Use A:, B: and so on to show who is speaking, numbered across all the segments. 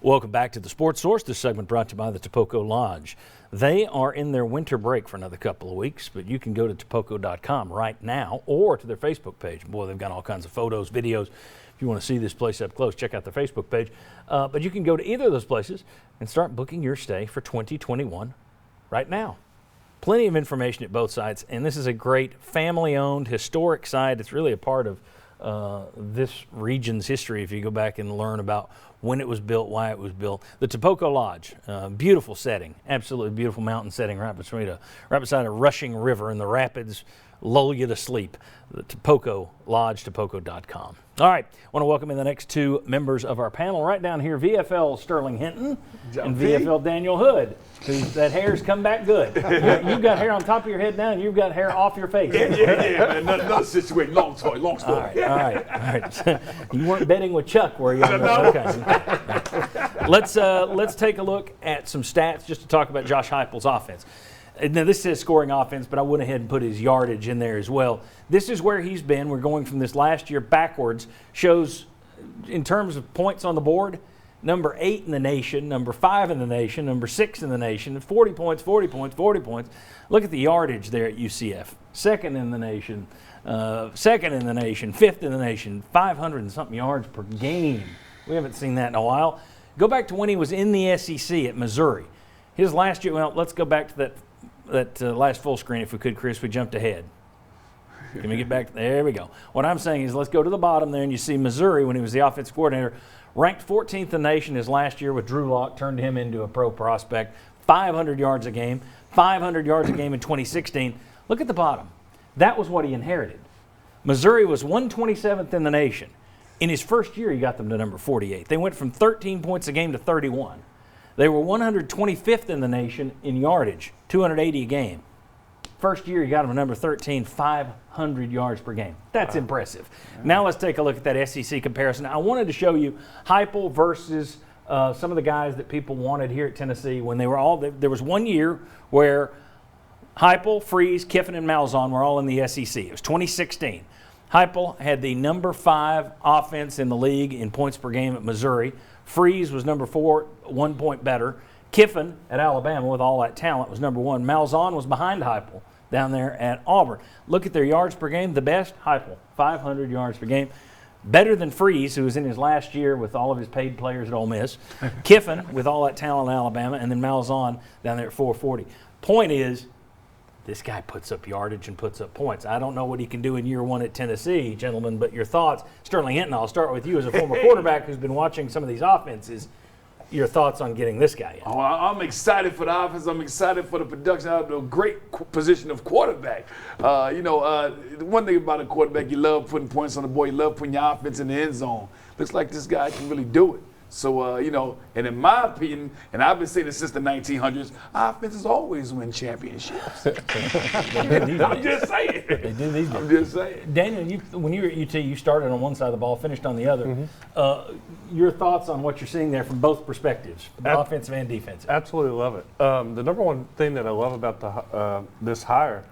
A: Welcome back to the Sports Source. This segment brought to you by the Topoco Lodge. They are in their winter break for another couple of weeks, but you can go to topoco.com right now or to their Facebook page. Boy, they've got all kinds of photos, videos. If you want to see this place up close, check out their Facebook page. But you can go to either of those places and start booking your stay for 2021 right now. Plenty of information at both sites, and this is a great family-owned, historic site. It's really a part of this region's history if you go back and learn about when it was built, why it was built. The Topoco Lodge, beautiful setting, absolutely beautiful mountain setting right beside a rushing river, and the rapids lull you to sleep. The Topoco Lodge, topoco.com. All right, I want to welcome in the next two members of our panel. Right down here, VFL Sterling Hinton and VFL Daniel Hood. That hair's come back good. You've got hair on top of your head now, and you've got hair off your face.
B: Yeah, man. Another situation. Long story.
A: All right. You weren't betting with Chuck, were you?
B: No.
A: Okay. Let's take a look at some stats just to talk about Josh Heupel's offense. Now, this says scoring offense, but I went ahead and put his yardage in there as well. This is where he's been. We're going from this last year backwards. Shows, in terms of points on the board, number 8 in the nation, number 5 in the nation, number 6 in the nation, 40 points, 40 points, 40 points. Look at the yardage there at UCF. Second in the nation, 5th in the nation, 500 and something yards per game. We haven't seen that in a while. Go back to when he was in the SEC at Missouri. His last year, well, let's go back to that last full screen if we could, Chris. We jumped ahead. Can we get back? There we go. What I'm saying is let's go to the bottom there, and you see Missouri when he was the offensive coordinator, ranked 14th in the nation his last year with Drew Lock, turned him into a pro prospect, 500 yards a game, 500 yards a game in 2016. Look at the bottom. That was what he inherited. Missouri was 127th in the nation. In his first year, he got them to number 48. They went from 13 points a game to 31. They were 125th in the nation in yardage, 280 a game. First year, he got them to number 13, 500 yards per game. That's impressive. Now let's take a look at that SEC comparison. I wanted to show you Heupel versus some of the guys that people wanted here at Tennessee when they were all – there was 1 year where Heupel, Freeze, Kiffin, and Malzahn were all in the SEC. It was 2016. Heupel had the number 5 offense in the league in points per game at Missouri. Freeze was number 4, 1 point better. Kiffin at Alabama, with all that talent, was number 1. Malzahn was behind Heupel down there at Auburn. Look at their yards per game. The best, Heupel, 500 yards per game. Better than Freeze, who was in his last year with all of his paid players at Ole Miss. Kiffin with all that talent in Alabama, and then Malzahn down there at 440. Point is, this guy puts up yardage and puts up points. I don't know what he can do in year 1 at Tennessee, gentlemen, but your thoughts. Sterling Hinton, I'll start with you as a former quarterback who's been watching some of these offenses. Your thoughts on getting this guy in?
B: Oh, I'm excited for the offense. I'm excited for the production out of the great position of quarterback. The one thing about a quarterback, you love putting points on the board. You love putting your offense in the end zone. Looks like this guy can really do it. So, and in my opinion, and I've been saying this since the 1900s, offenses always win championships. I'm just saying.
A: They do these days.
B: I'm just saying.
A: Daniel, when you were at UT, you started on one side of the ball, finished on the other. Mm-hmm. Your thoughts on what you're seeing there from both perspectives, offensive and defensive?
C: Absolutely love it. The number one thing that I love about this hire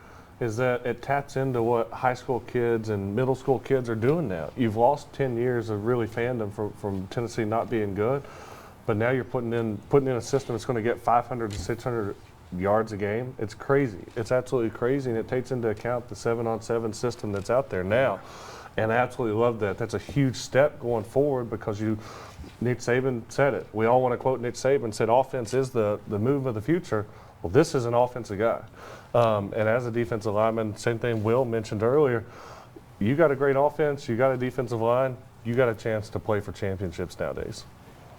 C: is that it taps into what high school kids and middle school kids are doing now. You've lost 10 years of really fandom from Tennessee not being good, but now you're putting in a system that's going to get 500 to 600 yards a game. It's crazy. It's absolutely crazy, and it takes into account the 7-on-7 system that's out there now. And I absolutely love that. That's a huge step going forward because Nick Saban said it. We all want to quote Nick Saban, said offense is the move of the future. Well, this is an offensive guy. And as a defensive lineman, same thing Will mentioned earlier, you got a great offense, you got a defensive line, you got a chance to play for championships nowadays.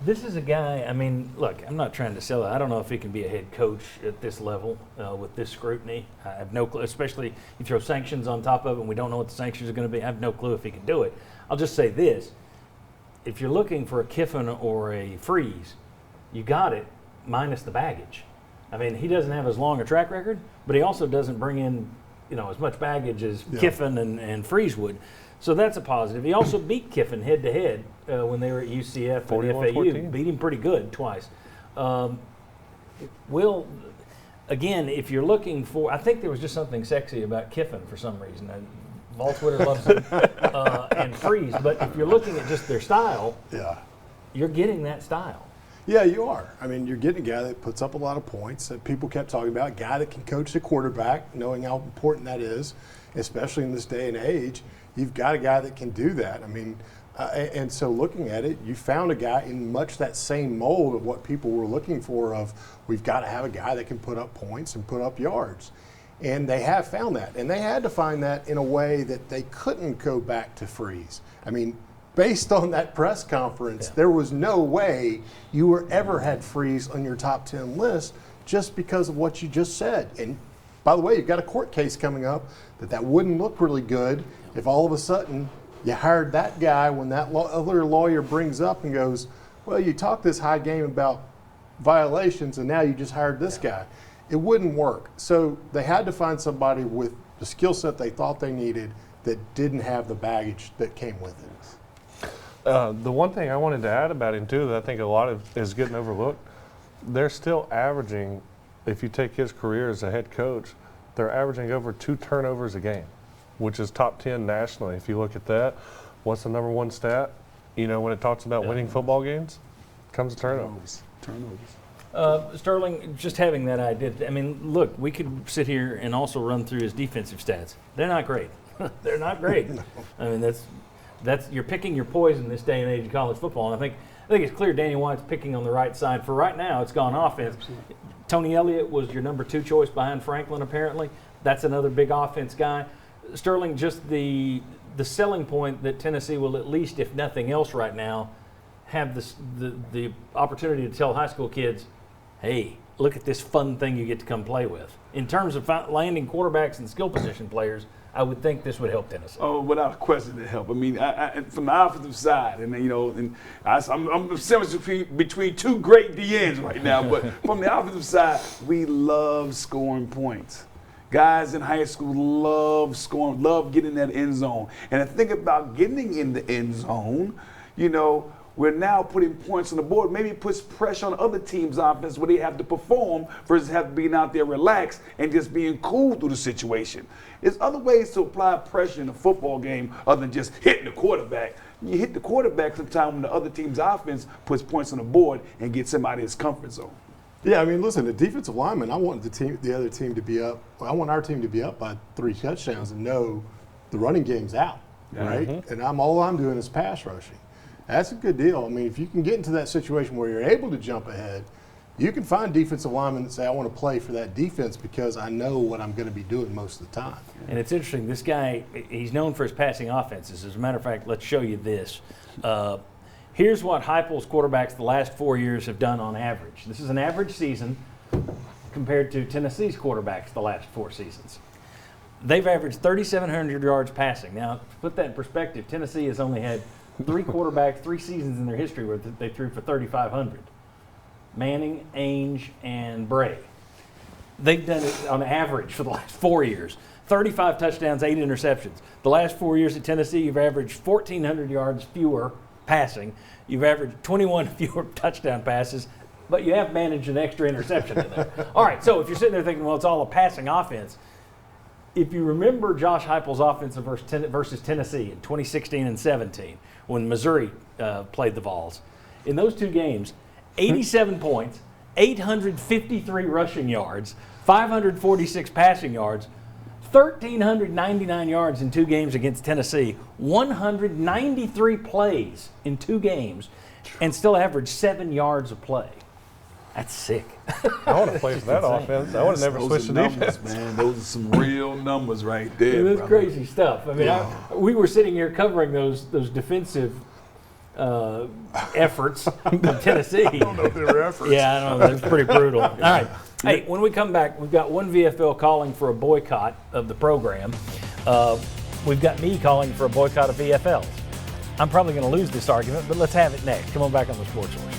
A: This is a guy, I mean, look, I'm not trying to sell it. I don't know if he can be a head coach at this level with this scrutiny. I have no clue, especially you throw sanctions on top of it and we don't know what the sanctions are going to be. I have no clue if he can do it. I'll just say this. If you're looking for a Kiffin or a Freeze, you got it minus the baggage. I mean, he doesn't have as long a track record, but he also doesn't bring in, as much baggage as Kiffin and Freeze would. So that's a positive. He also beat Kiffin head-to-head when they were at UCF and FAU. Beat him pretty good twice. Will, again, if you're looking for – I think there was just something sexy about Kiffin for some reason. Vol Twitter loves him and Freeze. But if you're looking at just their style, you're getting that style.
D: Yeah, you are. I mean, you're getting a guy that puts up a lot of points that people kept talking about, a guy that can coach the quarterback, knowing how important that is, especially in this day and age. You've got a guy that can do that. I mean, and so looking at it, you found a guy in much that same mold of what people were looking for of we've got to have a guy that can put up points and put up yards. And they have found that. And they had to find that in a way that they couldn't go back to freeze. I mean, based on that press conference, there was no way you were ever had freeze on your top 10 list just because of what you just said. And by the way, you've got a court case coming up that wouldn't look really good if all of a sudden you hired that guy when that other lawyer brings up and goes, well, you talked this high game about violations and now you just hired this guy. It wouldn't work. So they had to find somebody with the skill set they thought they needed that didn't have the baggage that came with it.
C: The one thing I wanted to add about him too that I think a lot of is getting overlooked, they're still averaging, if you take his career as a head coach, they're averaging over 2 turnovers a game, which is top 10 nationally. If you look at that, what's the number one stat? You know, when it talks about winning football games, comes to turnovers.
A: Sterling, just having that idea, I mean, look, we could sit here and also run through his defensive stats. They're not great. They're not great.
D: No.
A: I mean, that's you're picking your poison this day and age of college football. And I think it's clear Danny White's picking on the right side. For right now, it's gone offense. Absolutely. Tony Elliott was your number 2 choice behind Franklin, apparently. That's another big offense guy. Sterling, just the selling point that Tennessee will, at least if nothing else right now, have the opportunity to tell high school kids, hey, look at this fun thing you get to come play with. In terms of landing quarterbacks and skill position players, I would think this would help Tennessee.
B: Oh, without question, it help. I mean, from the offensive side, and you know, I'm sandwiched between 2 great DNs right now. But from the offensive side, we love scoring points. Guys in high school love scoring, love getting in that end zone. And the thing about getting in the end zone, you know, we're now putting points on the board. Maybe it puts pressure on other teams' offense where they have to perform versus have being out there relaxed and just being cool through the situation. There's other ways to apply pressure in a football game other than just hitting the quarterback. You hit the quarterback sometime when the other team's offense puts points on the board and gets him out of his comfort zone.
D: Yeah, I mean, listen, the defensive lineman, I want the other team to be up. I want our team to be up by 3 touchdowns and know the running game's out, right? Mm-hmm. And all I'm doing is pass rushing. That's a good deal. I mean, if you can get into that situation where you're able to jump ahead, you can find defensive linemen that say, I want to play for that defense because I know what I'm going to be doing most of the time.
A: And it's interesting, this guy, he's known for his passing offenses. As a matter of fact, let's show you this. Here's what Heupel's quarterbacks the last 4 years have done on average. This is an average season compared to Tennessee's quarterbacks the last 4 seasons. They've averaged 3,700 yards passing. Now, to put that in perspective, Tennessee has only had 3 quarterbacks, 3 seasons in their history where they threw for 3,500. Manning, Ainge, and Bray. They've done it on average for the last 4 years. 35 touchdowns, 8 interceptions. The last 4 years at Tennessee, you've averaged 1,400 yards fewer passing. You've averaged 21 fewer touchdown passes, but you have managed an extra interception in there. All right, so if you're sitting there thinking, well, it's all a passing offense, if you remember Josh Heupel's offense versus Tennessee in 2016 and 17, when Missouri played the Vols, in those 2 games, 87 points, 853 rushing yards, 546 passing yards, 1,399 yards in 2 games against Tennessee, 193 plays in 2 games, and still averaged 7 yards a play. That's sick.
C: I want to play for that offense. I would have never switched to defense.
B: Man, those are some real numbers right there.
A: That's crazy stuff. I mean, we were sitting here covering those defensive efforts in Tennessee. I
B: don't know if they were efforts.
A: Yeah, I don't know. That's pretty brutal. All right. Hey, when we come back, we've got one VFL calling for a boycott of the program. We've got me calling for a boycott of VFLs. I'm probably going to lose this argument, but let's have it next. Come on back on the Sports Source.